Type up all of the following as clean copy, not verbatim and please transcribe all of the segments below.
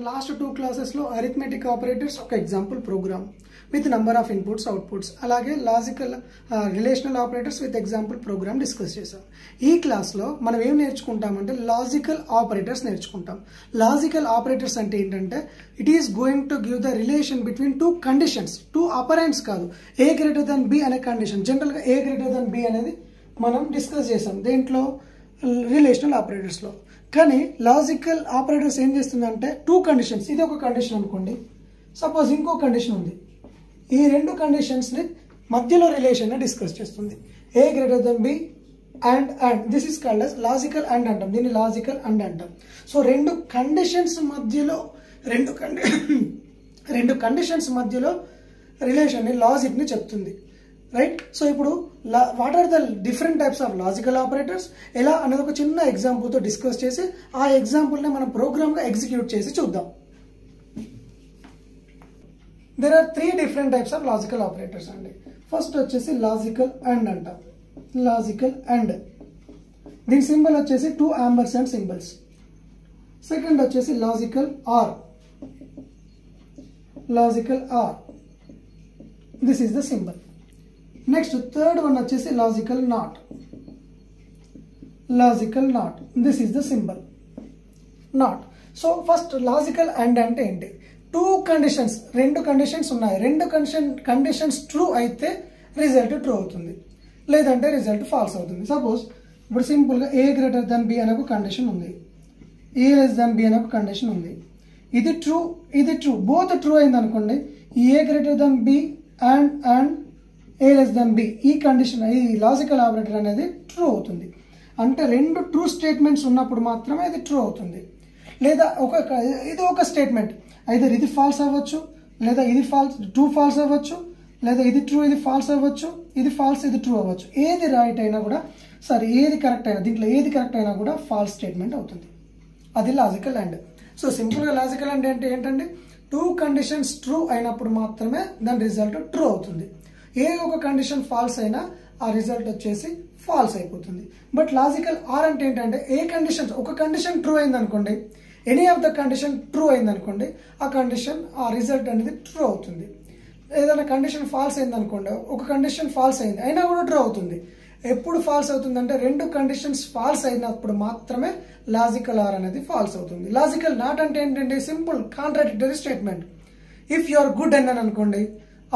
Last 2 classes లో arithmetic operators ఒక example program with number of inputs outputs అలాగే logical relational operators with example program discuss చేసాం. ఈ class లో మనం ఏం నేర్చుకుంటామంటే లాజికల్ ఆపరేటర్స్ నేర్చుకుంటాం. లాజికల్ ఆపరేటర్స్ అంటే ఏంటంటే it is going to give the relation between 2 conditions, 2 operands కాదు, ఏ గ్రేటర్ దెన్ బి అనే కండిషన్. జనరల్ గా ఏ గ్రేటర్ దెన్ బి అనేది మనం డిస్కస్ చేసాం దేంట్లో, రిలేషనల్ ఆపరేటర్స్ లో. కానీ లాజికల్ ఆపరేటర్స్ ఏం చేస్తుందంటే 2 కండిషన్స్, ఇది ఒక కండిషన్ అనుకోండి, సపోజ్ ఇంకో కండిషన్ ఉంది, ఈ 2 కండిషన్స్ ని మధ్యలో రిలేషన్ డిస్కస్ చేస్తుంది. A greater than B and this is called as logical and అంటాం, దీన్ని లాజికల్ అండ్ అంటాం. సో 2 కండిషన్స్ మధ్యలో రెండు కండిషన్స్ మధ్యలో రిలేషన్ ని, లాజిక్ ని చెప్తుంది, రైట్. సో ఇప్పుడు what are the different types of logical operators ఎలా అనేది ఒక చిన్న ఎగ్జాంపుల్ తో డిస్కస్ చేసి ఆ ఎగ్జాంపుల్ ని మనం ప్రోగ్రామ్ గా ఎగ్జిక్యూట్ చేసి చూద్దాం. There are 3 different types of logical operators అండి. ఫస్ట్ వచ్చేసి లాజికల్ అండ్ అంటాం, లాజికల్ అండ్. దీని సింబల్ వచ్చేసి 2 ampersand సింబల్స్. సెకండ్ వచ్చేసి logical or, logical or, this is the symbol. Next third one వచ్చేసి logical not, logical not, this is the symbol not. So first logical and అంటే ఏంటి, 2 conditions, 2 conditions ఉన్నాయి, 2 conditions true అయితే result true అవుతుంది, లేదంటే result false అవుతుంది. Suppose ఇప్పుడు simple గా ఏ గ్రేటర్ దెన్ బి అనే ఒక కండిషన్ ఉంది, ఏ లెస్ దెన్ బి అనే ఒక కండిషన్ ఉంది, ఇది ట్రూ, ఇది ట్రూ, బోత్ ట్రూ అయింది అనుకోండి, A greater than B and A less than B, ఈ కండిషన్, ఈ లాజికల్ ఆపరేటర్ అనేది ట్రూ అవుతుంది. అంటే 2 ట్రూ స్టేట్మెంట్స్ ఉన్నప్పుడు మాత్రమే ఇది ట్రూ అవుతుంది. లేదా ఇది ఒక స్టేట్మెంట్, ఐదర్ ఇది ఫాల్స్ అవ్వచ్చు, లేదా ఇది ఫాల్స్, 2 ఫాల్స్ అవ్వచ్చు, లేదా ఇది ట్రూ ఇది ఫాల్స్ అవ్వచ్చు, ఇది ఫాల్స్ ఇది ట్రూ అవ్వచ్చు. ఏది రైట్ అయినా కూడా, సరే ఏది కరెక్ట్ అయినా, దీంట్లో ఏది కరెక్ట్ అయినా కూడా ఫాల్స్ స్టేట్మెంట్ అవుతుంది. అది లాజికల్ అండ్. సో సింపుల్గా లాజికల్ అండ్ అంటే ఏంటంటే 2 కండిషన్స్ ట్రూ అయినప్పుడు మాత్రమే దాని రిజల్ట్ ట్రూ అవుతుంది. ఏ ఒక కండిషన్ ఫాల్స్ అయినా ఆ రిజల్ట్ వచ్చేసి ఫాల్స్ అయిపోతుంది. బట్ లాజికల్ ఆర్ అంటే ఏంటంటే ఏ కండిషన్, ఒక కండిషన్ ట్రూ అయింది అనుకోండి, any of the condition true అయింది అనుకోండి, ఆ కండిషన్, ఆ రిజల్ట్ అనేది ట్రూ అవుతుంది. ఏదైనా కండిషన్ ఫాల్స్ అయింది అనుకోండి, ఒక కండిషన్ ఫాల్స్ అయింది అయినా కూడా ట్రూ అవుతుంది. ఎప్పుడు ఫాల్స్ అవుతుందంటే 2 కండిషన్స్ ఫాల్స్ అయినప్పుడు మాత్రమే లాజికల్ ఆర్ అనేది ఫాల్స్ అవుతుంది. లాజికల్ నాట్ అంటే ఏంటంటే simple contradictory statement. If you are good అని అనుకోండి,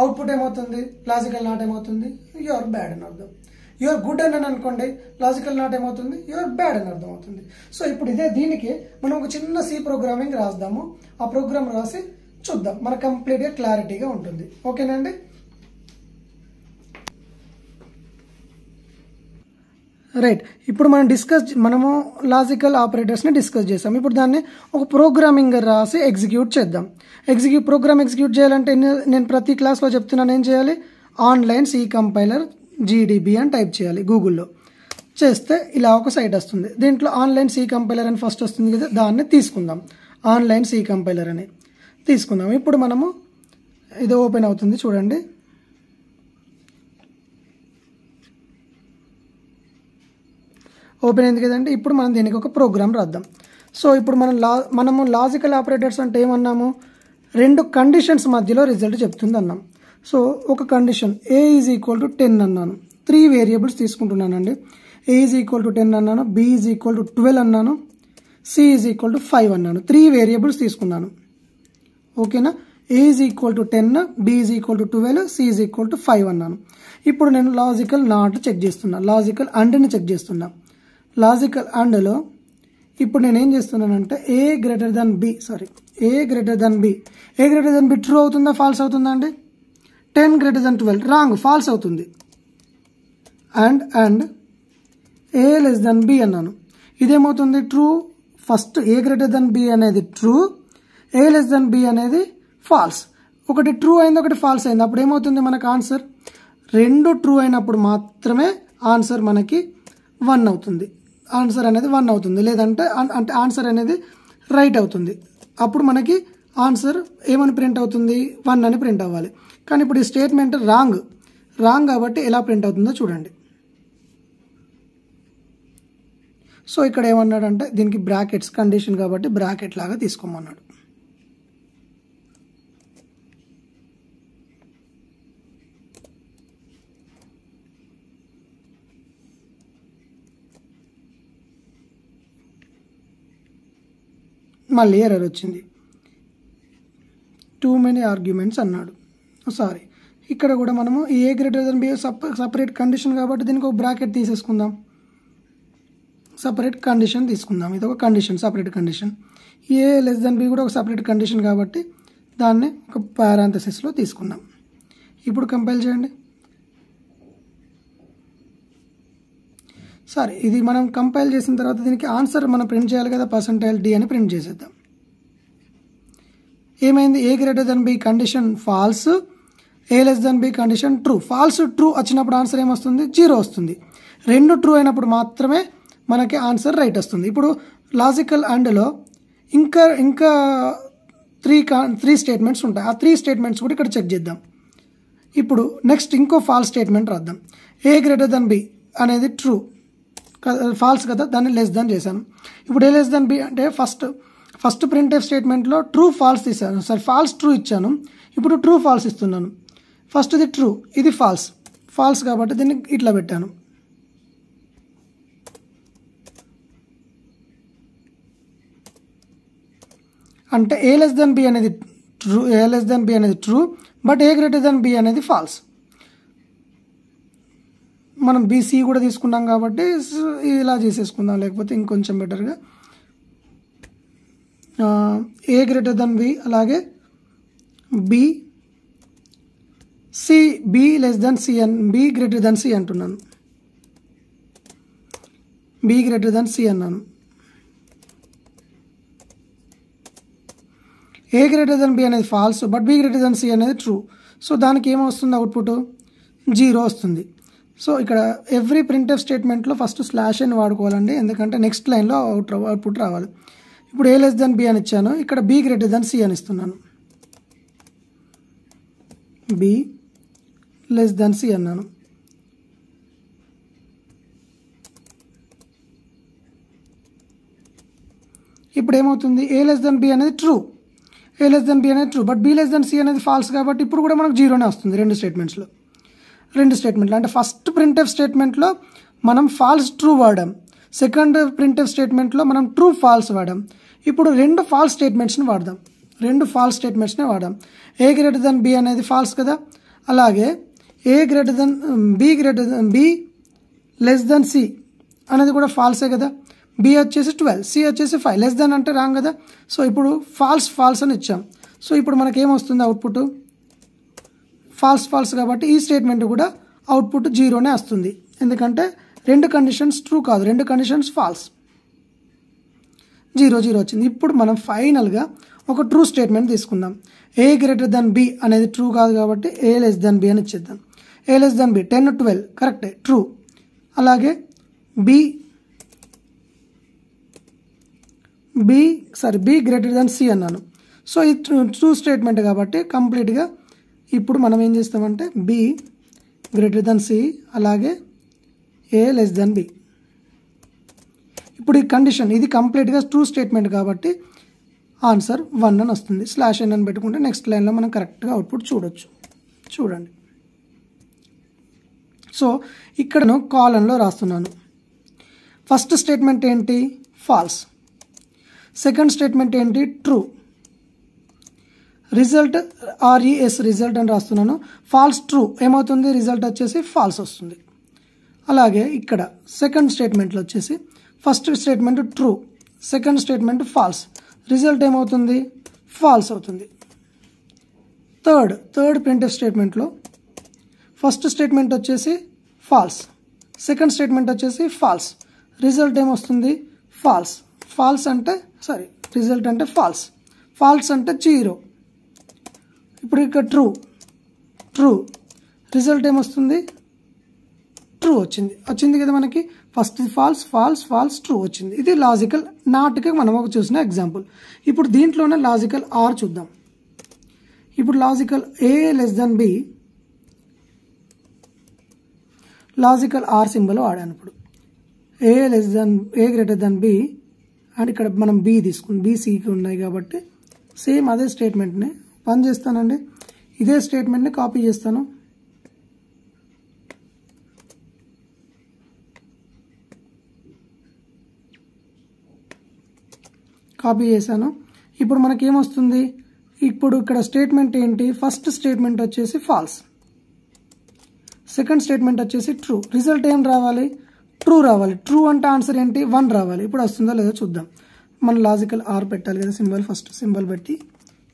అవుట్పుట్ ఏమవుతుంది, లాజికల్ నాట్ ఏమవుతుంది, యు ఆర్ బ్యాడ్ అని అర్థం. యు ఆర్ గుడ్ అని అనుకోండి, లాజికల్ నాట్ ఏమవుతుంది, యు ఆర్ బ్యాడ్ అని అర్థం అవుతుంది. సో ఇప్పుడు దీనికి మనం ఒక చిన్న సి ప్రోగ్రామింగ్ రాద్దాము, ఆ ప్రోగ్రామ్ రాసి చూద్దాం, మనకు కంప్లీట్గా క్లారిటీగా ఉంటుంది. ఓకేనండి. రైట్, ఇప్పుడు మనము లాజికల్ ఆపరేటర్స్ని డిస్కస్ చేసాం. ఇప్పుడు దాన్ని ఒక ప్రోగ్రామింగ్ రాసి ఎగ్జిక్యూట్ చేద్దాం. ప్రోగ్రామ్ ఎగ్జిక్యూట్ చేయాలంటే నేను ప్రతి క్లాస్లో చెప్తున్నాను ఏం చేయాలి, ఆన్లైన్ సి కంపైలర్ GDB అని టైప్ చేయాలి. గూగుల్లో చేస్తే ఇలా ఒక సైట్ వస్తుంది, దీంట్లో ఆన్లైన్ సి కంపైలర్ అని ఫస్ట్ వస్తుంది కదా, దాన్ని తీసుకుందాం, ఆన్లైన్ సి కంపైలర్ అని తీసుకుందాం. ఇప్పుడు మనము ఇది ఓపెన్ అవుతుంది చూడండి. ఓపెన్ అయింది కదండి. ఇప్పుడు మనం దీనికి ఒక ప్రోగ్రామ్ రాద్దాం. సో ఇప్పుడు మనము లాజికల్ ఆపరేటర్స్ అంటే ఏమన్నాము, 2 కండిషన్స్ మధ్యలో రిజల్ట్ చెప్తుంది అన్నాం. సో ఒక condition A is equal to 10 అన్నాను, 3 వేరియబుల్స్ తీసుకుంటున్నానండి. ఏ ఈజ్ ఈక్వల్ టు 10 అన్నాను, బి ఈజ్ ఈక్వల్ టు 12 అన్నాను, సి ఈజ్ ఈక్వల్ టు 5 అన్నాను. 3 వేరియబుల్స్ తీసుకున్నాను. ఓకేనా, A is equal to 10, B is equal to 12, C is equal to 5 అన్నాను. ఇప్పుడు నేను లాజికల్ నాట్ చెక్ చేస్తున్నా, లాజికల్ అండ్ని చెక్ చేస్తున్నా. లాజికల్ అండ్లో ఇప్పుడు నేను ఏం చేస్తున్నానంటే A greater than B, A greater than B true అవుతుందా ఫాల్స్ అవుతుందా అండి, 10 గ్రేటర్ దెన్ 12 రాంగ్, ఫాల్స్ అవుతుంది. And A less than B అన్నాను, ఇదేమవుతుంది true. First A greater than B అనేది ట్రూ, ఏ లెస్ దెన్ బి అనేది ఫాల్స్. ఒకటి ట్రూ అయింది, ఒకటి ఫాల్స్ అయింది, అప్పుడు ఏమవుతుంది మనకు ఆన్సర్, 2 ట్రూ అయినప్పుడు మాత్రమే ఆన్సర్ మనకి 1 అవుతుంది, ఆన్సర్ అనేది 1 అవుతుంది, లేదంటే అంటే ఆన్సర్ అనేది రైట్ అవుతుంది. అప్పుడు మనకి ఆన్సర్ ఏమని ప్రింట్ అవుతుంది, 1 అని ప్రింట్ అవ్వాలి. కానీ ఇప్పుడు ఈ స్టేట్మెంట్ రాంగ్ కాబట్టి ఎలా ప్రింట్ అవుతుందో చూడండి. సో ఇక్కడ ఏమన్నాడంటే దీనికి బ్రాకెట్స్ కండిషన్ కాబట్టి బ్రాకెట్ లాగా తీసుకోమన్నాడు. మళ్ళీ ఎర్రర్ వచ్చింది. టూ మెనీ ఆర్గ్యుమెంట్స్ అన్నాడు. సారీ, ఇక్కడ కూడా మనము A greater than B separate condition కాబట్టి దీనికి ఒక బ్రాకెట్ తీసేసుకుందాం. సపరేట్ కండిషన్ తీసుకుందాం. ఇది ఒక కండిషన్, సపరేట్ కండిషన్. ఏ లెస్ దెన్ బి కూడా ఒక సపరేట్ కండిషన్ కాబట్టి దాన్ని ఒక పారాంథసిస్లో తీసుకుందాం. ఇప్పుడు కంపైల్ చేయండి. సరే, ఇది మనం కంపైల్ చేసిన తర్వాత దీనికి ఆన్సర్ మనం ప్రింట్ చేయాలి కదా, %d అని ప్రింట్ చేసేద్దాం. ఏమైంది? A greater than B condition false, A less than B condition true. False true వచ్చినప్పుడు ఆన్సర్ ఏమొస్తుంది? 0 వస్తుంది. రెండు ట్రూ అయినప్పుడు మాత్రమే మనకి ఆన్సర్ రైట్ వస్తుంది. ఇప్పుడు లాజికల్ అండ్లో ఇంకా త్రీ స్టేట్మెంట్స్ ఉంటాయి. ఆ 3 స్టేట్మెంట్స్ కూడా ఇక్కడ చెక్ చేద్దాం. ఇప్పుడు నెక్స్ట్ ఇంకో ఫాల్స్ స్టేట్మెంట్ రాద్దాం. ఏ గ్రేటర్ దెన్ బి అనేది ట్రూ, ఫాల్స్ కదా, దాన్ని లెస్ దెన్ చేశాను. ఇప్పుడు ఏ లెస్ దెన్ బి అంటే ఫస్ట్ ప్రింట్ఎఫ్ స్టేట్మెంట్లో ట్రూ ఫాల్స్ తీసాను, ఫాల్స్ ట్రూ ఇచ్చాను. ఇప్పుడు ట్రూ ఫాల్స్ ఇస్తున్నాను. ఫస్ట్ ఇది ట్రూ, ఇది ఫాల్స్ కాబట్టి దీన్ని ఇట్లా పెట్టాను. అంటే ఏ లెస్ దెన్ బి అనేది true, but A greater than B అనేది ఫాల్స్. మనం బీసీ కూడా తీసుకున్నాం కాబట్టి ఇలా చేసేసుకుందాం, లేకపోతే ఇంకొంచెం బెటర్గా ఏ గ్రేటర్ దెన్ బి, అలాగే B less than C B greater than C అంటున్నాను. బి గ్రేటర్ దెన్ సి అన్నాను. ఏ గ్రేటర్ దెన్ బి అనేది false, but B greater than C అనేది ట్రూ. సో దానికి ఏమొస్తుంది? అవుట్పుట్ 0 వస్తుంది. సో ఇక్కడ ఎవ్రీ ప్రింట్ఎఫ్ స్టేట్మెంట్లో ఫస్ట్ /n వాడుకోవాలండి, ఎందుకంటే నెక్స్ట్ లైన్లో అవుట్పుట్ రావాలి. ఇప్పుడు ఏ లెస్ దెన్ బి అని ఇచ్చాను, ఇక్కడ బి గ్రేటర్ దెన్ సి అని ఇస్తున్నాను. బి లెస్ దెన్ సి అన్నాను. ఇప్పుడు ఏమవుతుంది? ఏ లెస్ దెన్ బి అనేది true, but B less than C అనేది ఫాల్స్ కాబట్టి ఇప్పుడు కూడా మనకు 0నే వస్తుంది. రెండు స్టేట్మెంట్లు అంటే ఫస్ట్ ప్రింట్ఎఫ్ స్టేట్మెంట్లో మనం ఫాల్స్ ట్రూ వాడాం, సెకండ్ ప్రింట్ఎఫ్ స్టేట్మెంట్లో మనం ట్రూ ఫాల్స్ వాడాం. ఇప్పుడు రెండు ఫాల్స్ స్టేట్మెంట్స్ని వాడదాం. ఏ గ్రేటర్ దెన్ బి అనేది ఫాల్స్ కదా, అలాగే బి లెస్ దెన్ సి అనేది కూడా ఫాల్సే కదా. బి వచ్చేసి 12, సి వచ్చేసి 5, లెస్ దెన్ అంటే రాంగ్ కదా. సో ఇప్పుడు ఫాల్స్ అని ఇచ్చాం. సో ఇప్పుడు మనకేమొస్తుంది? అవుట్పుట్ ఫాల్స్ కాబట్టి ఈ స్టేట్మెంట్ కూడా అవుట్పుట్ 0నే వస్తుంది, ఎందుకంటే రెండు కండిషన్స్ ట్రూ కాదు, రెండు కండిషన్స్ ఫాల్స్. 0 వచ్చింది. ఇప్పుడు మనం ఫైనల్గా ఒక ట్రూ స్టేట్మెంట్ తీసుకుందాం. ఏ గ్రేటర్ దెన్ బి అనేది ట్రూ కాదు కాబట్టి ఏ లెస్ దెన్ బి అని ఇచ్చేద్దాం. ఏ లెస్ దెన్ బి 10, 12 కరెక్టే, ట్రూ. అలాగే బి గ్రేటర్ దెన్ సి అన్నాను. సో ఇది ట్రూ స్టేట్మెంట్ కాబట్టి కంప్లీట్గా ఇప్పుడు మనం ఏం చేస్తామంటే బి గ్రేటర్ దెన్ సి, అలాగే ఏ లెస్ దెన్ బి. ఇప్పుడు ఈ కండిషన్ ఇది కంప్లీట్గా ట్రూ స్టేట్మెంట్ కాబట్టి ఆన్సర్ 1 అని వస్తుంది. /n అని పెట్టుకుంటే నెక్స్ట్ లైన్లో మనం కరెక్ట్గా అవుట్పుట్ చూడండి. సో ఇక్కడ కాలంలో రాస్తున్నాను. ఫస్ట్ స్టేట్మెంట్ ఏంటి? ఫాల్స్. సెకండ్ స్టేట్మెంట్ ఏంటి? ట్రూ. రిజల్ట్ రిజల్ట్ అని రాస్తున్నాను. ఫాల్స్ ట్రూ ఏమవుతుంది? రిజల్ట్ వచ్చేసి ఫాల్స్ వస్తుంది. అలాగే ఇక్కడ సెకండ్ స్టేట్మెంట్లో వచ్చేసి first statement true, second statement false, result ఏమవుతుంది? ఫాల్స్ అవుతుంది. థర్డ్ ప్రింట్ఎఫ్ స్టేట్మెంట్లో ఫస్ట్ స్టేట్మెంట్ వచ్చేసి ఫాల్స్, సెకండ్ స్టేట్మెంట్ వచ్చేసి ఫాల్స్, రిజల్ట్ ఏమొస్తుంది? రిజల్ట్ అంటే ఫాల్స్ అంటే 0. ఇప్పుడు ఇక్కడ ట్రూ రిజల్ట్ ఏమొస్తుంది? ట్రూ వచ్చింది కదా మనకి. ఫస్ట్ ఫాల్స్ ట్రూ వచ్చింది. ఇది లాజికల్ నాట్కి మనం ఒక చూసిన ఎగ్జాంపుల్. ఇప్పుడు దీంట్లోనే లాజికల్ ఆర్ చూద్దాం. ఇప్పుడు logical A less than B, logical or symbol వాడాను. ఇప్పుడు A greater than B and ఇక్కడ మనం బి తీసుకుని బీసీకి ఉన్నాయి కాబట్టి సేమ్ అదే స్టేట్మెంట్ని పని చేస్తానండి. ఇదే స్టేట్మెంట్ని కాపీ చేస్తాను. కాపీ చేశాను. ఇప్పుడు మనకి ఏమొస్తుంది, ఇప్పుడు ఇక్కడ స్టేట్మెంట్ ఏంటి, ఫస్ట్ స్టేట్మెంట్ వచ్చేసి ఫాల్స్, సెకండ్ స్టేట్మెంట్ వచ్చేసి ట్రూ. రిజల్ట్ ఏం రావాలి, ట్రూ రావాలి. ట్రూ అంటే ఆన్సర్ ఏంటి, 1 రావాలి. ఇప్పుడు వస్తుందో లేదో చూద్దాం. మనం లాజికల్ ఆర్ పెట్టాలి కదా సింబల్, ఫస్ట్ సింబల్ పెట్టి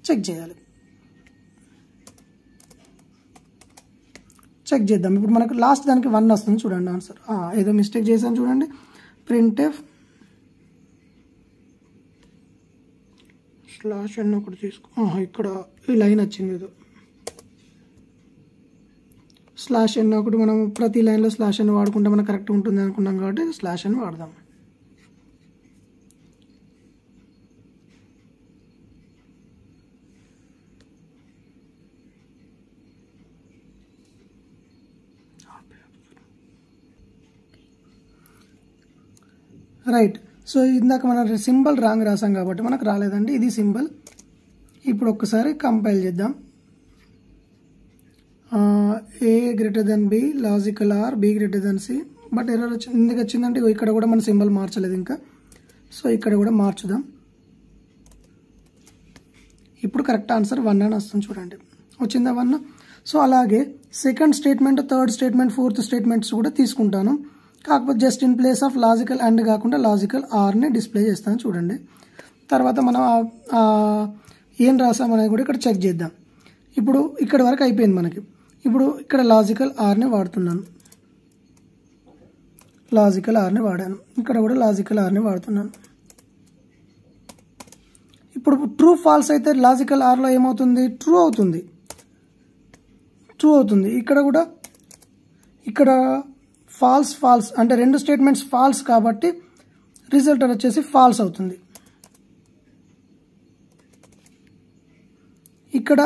చెక్ చేయాలి. చెక్ చేద్దాం. ఇప్పుడు మనకు లాస్ట్ దానికి 1 వస్తుంది చూడండి ఆన్సర్. ఏదో మిస్టేక్ చేశాను చూడండి. printf స్లాష్ అని ఒకటి తీసుకో, ఇక్కడ ఈ లైన్ వచ్చింది ఏదో స్లాష్ అని ఒకటి, మనం ప్రతి లైన్లో స్లాష్ అని వాడుకుంటే మనకు కరెక్ట్ ఉంటుంది అనుకున్నాం కాబట్టి స్లాష్ అని వాడదాం. రైట్. సో ఇందాక మనం సింబల్ రాంగ్ రాసాం కాబట్టి మనకు రాలేదండి, ఇది సింబల్. ఇప్పుడు ఒక్కసారి కంపైల్ చేద్దాం. A greater than B, logical are, B greater than C. But error వచ్చింది, ఎందుకు వచ్చిందంటే ఇక్కడ కూడా మన సింబల్ మార్చలేదు ఇంకా. సో ఇక్కడ కూడా మార్చుదాం. ఇప్పుడు కరెక్ట్ ఆన్సర్ 1 అని వస్తుంది చూడండి, వచ్చిందా 1. సో అలాగే second statement, third statement, fourth statements కూడా తీసుకుంటాను. కాకపోతే just in place of logical and కాకుండా లాజికల్ ఆర్ని డిస్ప్లే చేస్తాను చూడండి. తర్వాత మనం ఏం రాసామనేది కూడా ఇక్కడ చెక్ చేద్దాం. ఇప్పుడు ఇక్కడ వరకు అయిపోయింది మనకి. ఇప్పుడు ఇక్కడ లాజికల్ ఆర్ని వాడుతున్నాను, లాజికల్ ఆర్ని వాడాను. ఇక్కడ కూడా లాజికల్ ఆర్ని వాడుతున్నాను. ఇప్పుడు ట్రూ ఫాల్స్ అయితే లాజికల్ ఆర్లో ఏమవుతుంది, ట్రూ అవుతుంది, ట్రూ అవుతుంది. ఇక్కడ కూడా ఇక్కడ ఫాల్స్ ఫాల్స్ అంటే రెండు స్టేట్మెంట్స్ ఫాల్స్ కాబట్టి రిజల్ట్ వచ్చేసి ఫాల్స్ అవుతుంది. ఇక్కడ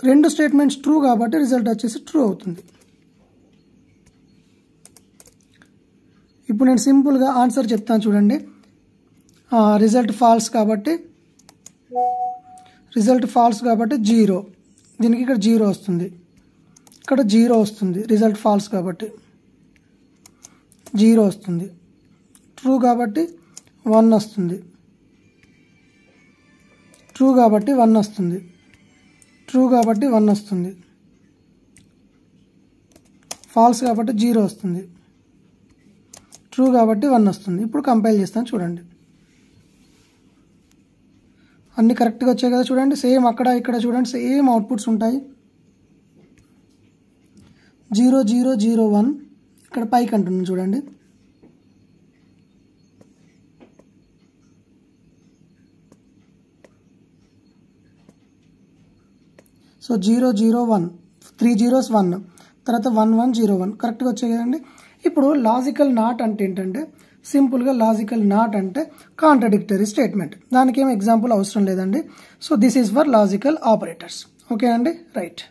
రెండు స్టేట్మెంట్స్ ట్రూ కాబట్టి రిజల్ట్ వచ్చేసి ట్రూ అవుతుంది. ఇప్పుడు నేను సింపుల్గా ఆన్సర్ చెప్తాను చూడండి. రిజల్ట్ ఫాల్స్ కాబట్టి 0, దీనికి ఇక్కడ 0 వస్తుంది, ఇక్కడ 0 వస్తుంది. రిజల్ట్ ఫాల్స్ కాబట్టి 0 వస్తుంది. ట్రూ కాబట్టి 1 వస్తుంది, ట్రూ కాబట్టి 1 వస్తుంది, ట్రూ కాబట్టి 1 వస్తుంది. ఫాల్స్ కాబట్టి 0 వస్తుంది, ట్రూ కాబట్టి 1 వస్తుంది. ఇప్పుడు కంపైల్ చేస్తాను చూడండి, అన్ని కరెక్ట్గా వచ్చాయి కదా చూడండి. సేమ్ అక్కడ ఇక్కడ చూడండి, సేమ్ అవుట్పుట్స్ ఉంటాయి. 0 0 0 1 ఇక్కడ పైకి అంటున్నాను చూడండి. సో 0 0 1 3 zeros 1 తర్వాత 1 1 0 1 కరెక్ట్గా వచ్చాయి కదండి. ఇప్పుడు లాజికల్ నాట్ అంటే ఏంటంటే సింపుల్గా లాజికల్ నాట్ అంటే కాంట్రడిక్టరీ స్టేట్మెంట్. దానికి ఏం ఎగ్జాంపుల్ అవసరం లేదండి. So this is for logical operators. Okay అండి, రైట్.